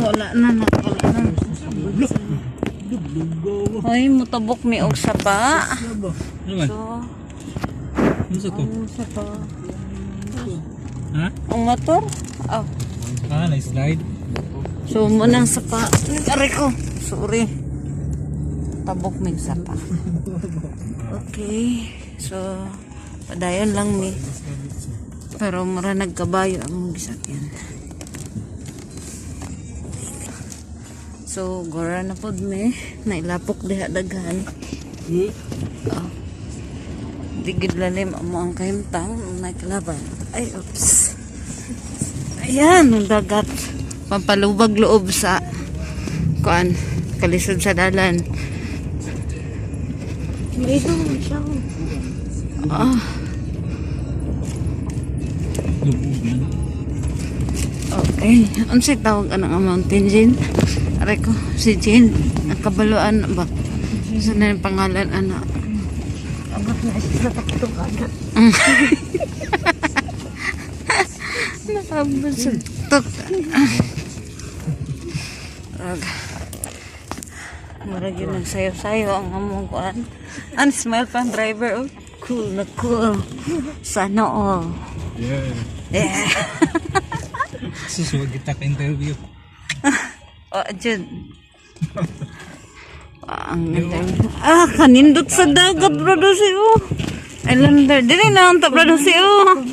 Wala na. Ay, mutabok mi og sapa. So, Ano sa to? sapa. Ha? Ang motor? Oh. Na-slide. So, munang sapa. Aray ko. Sorry. Tabok mi sapa. Okay. So, padayon lang mi. Pero mura nagkabayo ang gisakyan. So, gora na pod mi. Nailapok diha daghan. Oh. Digid lalim mo ang kahimtang. Naikalaban. Ay, oops. Ayan, ang dagat. Pampalubag loob sa kuan, kalisod sa dalan. Ito siya. Ah. Okay. Ano siya tawag ang mountain Jin? Aray ko, si Jin. Nakabaluan ba? Saan na yung pangalan, anak? Abot na siya sa taktukan. Nakabot sa tok. Marag yun ang sayo-sayo ang among kuan. Ang smile pang driver. Oh. Cool na cool. Sana all. Yeah. Yeah. Susuwag kita ka interview. Oh, Jun. Ang kanindot sa dagat, produce, oh. Islander. Dili na ang produce, oh.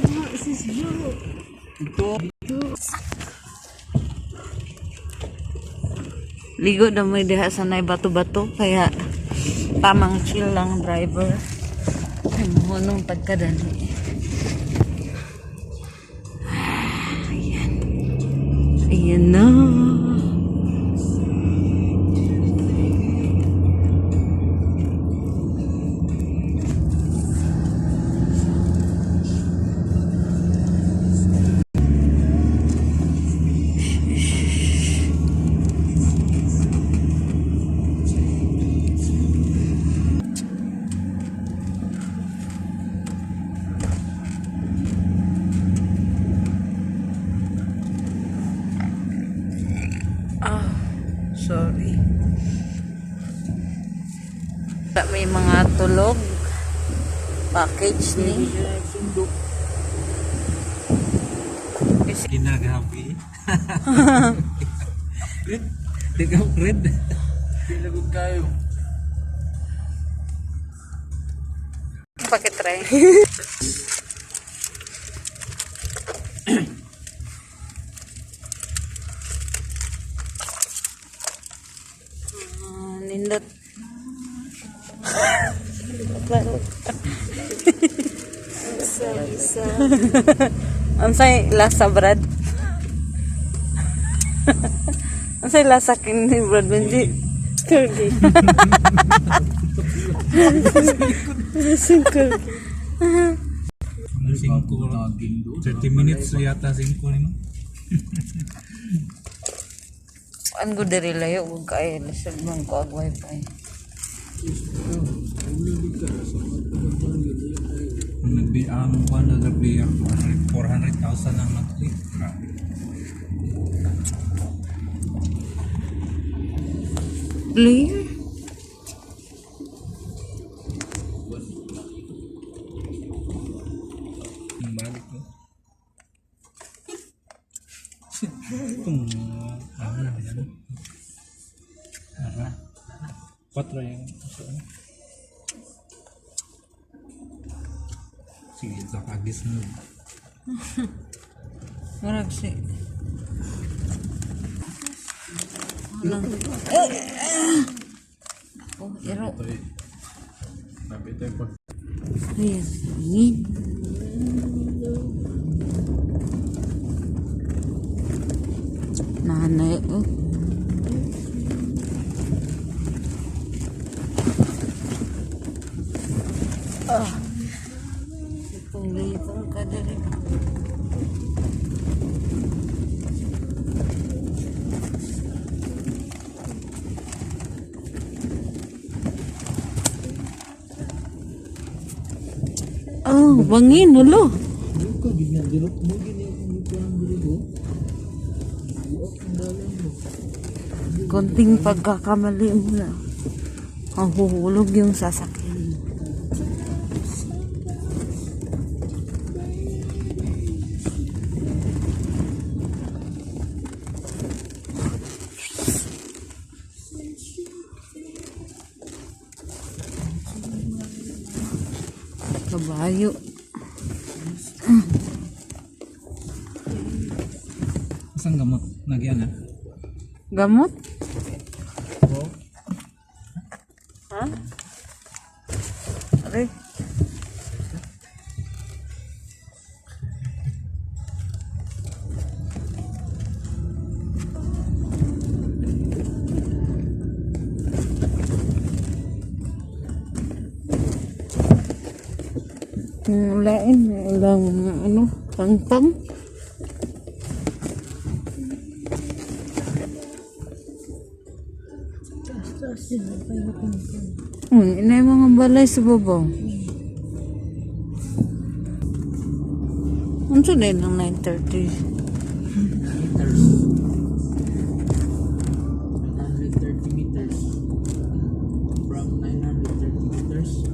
Ligo na may diha sanay bato-bato. Kaya tamang chill lang driver. Ay, mohonong tagkadali. Ayan. Ayan na. Sorry. May mga tulog. Package ni. Ginagabi. Red. Tigaw red. Pilagod kayo. Pakitry. Nindot. Isa. Ansay lasa, Brad? Ansay lasa kini, Brad Benji? Curly. Singkol. 30 minutes yata 5 ni. Ang good diri layo kung kaya lisod man ko ag wifi. Ang kuan na gabi 400,000 ang monthly. Clear? Balik mo. Patro yang sige sa kagis mo. Marag si. Oh, iro. Sabi tayo pag Ayan, ingin. Nanay, oh. Lipong-lipong ka dali. Oh, bangin, ulo. ko, ganyan, dirok mo, ganyan, kung ito ang dito. Buwak ang dalan. Konting pagkakamali mo na. Ang huhulog yung sasakyan mo. Kabayo. Isang gamot. Nagyan na. Gamot? Oo. Ha? Aray. Lain, lang ano, pang-pang. Taas din. Kaya pang-pang. Inay mga balay sa babaw. Ano din ng 9:30? Meters. 930 meters. From 930 meters.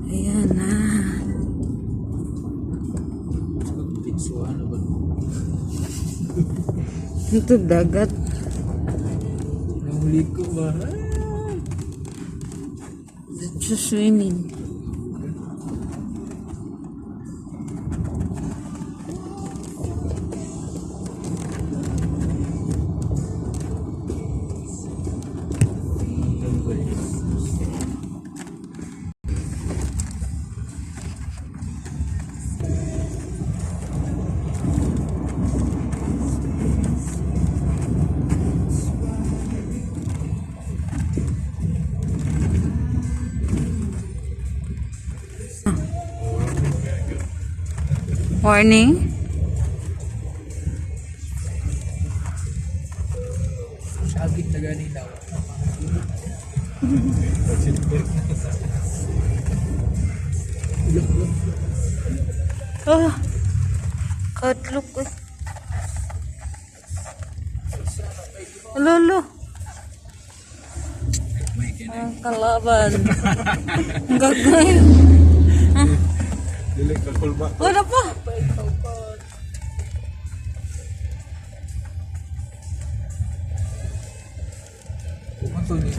Ayan na. Tiksuhan na ba? Ito dagat. Nahuli ko ba? Dito swimming. Warning. Sagit na gani daw. Ah, kadlok eh. Lolo. May kina. Ang kalaban. Ang gagay. Dili ka kulba. Wala pa. Kumato ni.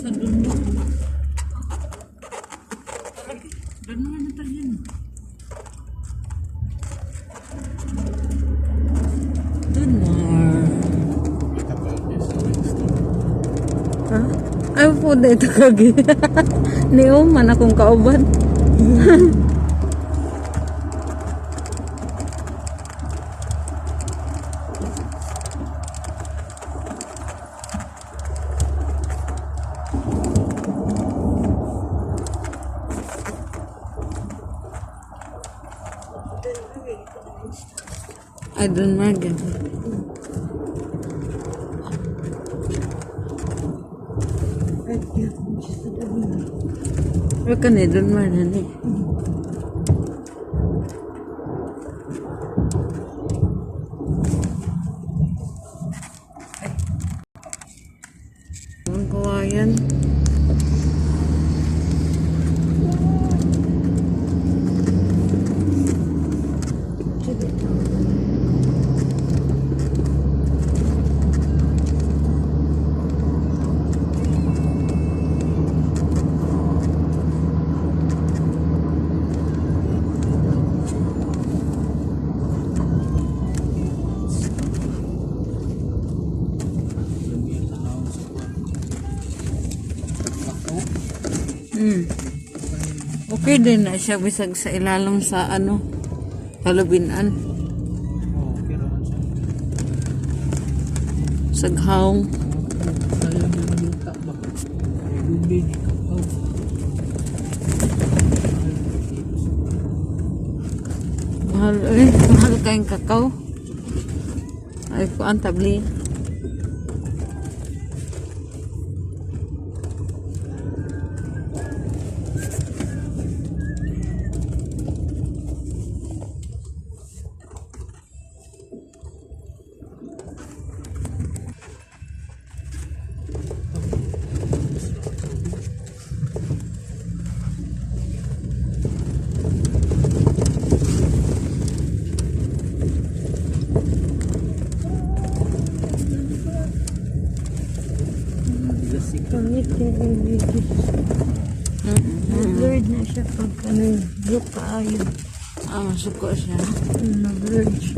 sa dulo. Doon naman na tayo. Dunmar. Ha? Ay po, dito kagi. Niyo man akong kauban. Ay, Dunmar gani. Ay, kaya kung siya sa tabi na. Pero ka ni Dunmar na ni. Ang kawayan. Sige. Okay din na siya bisag sa ilalim sa ano, halubinan. Oh, okay naman siya. Saghaw. Kaya mo yung luta ba? Lubi ni kakao. Mahal kayong kakao. Ay ko ang tabli. Pangit yung iligis. Nag-blurred na siya pag ano, look kaayo. Ah, suko siya. Nag-blurred siya.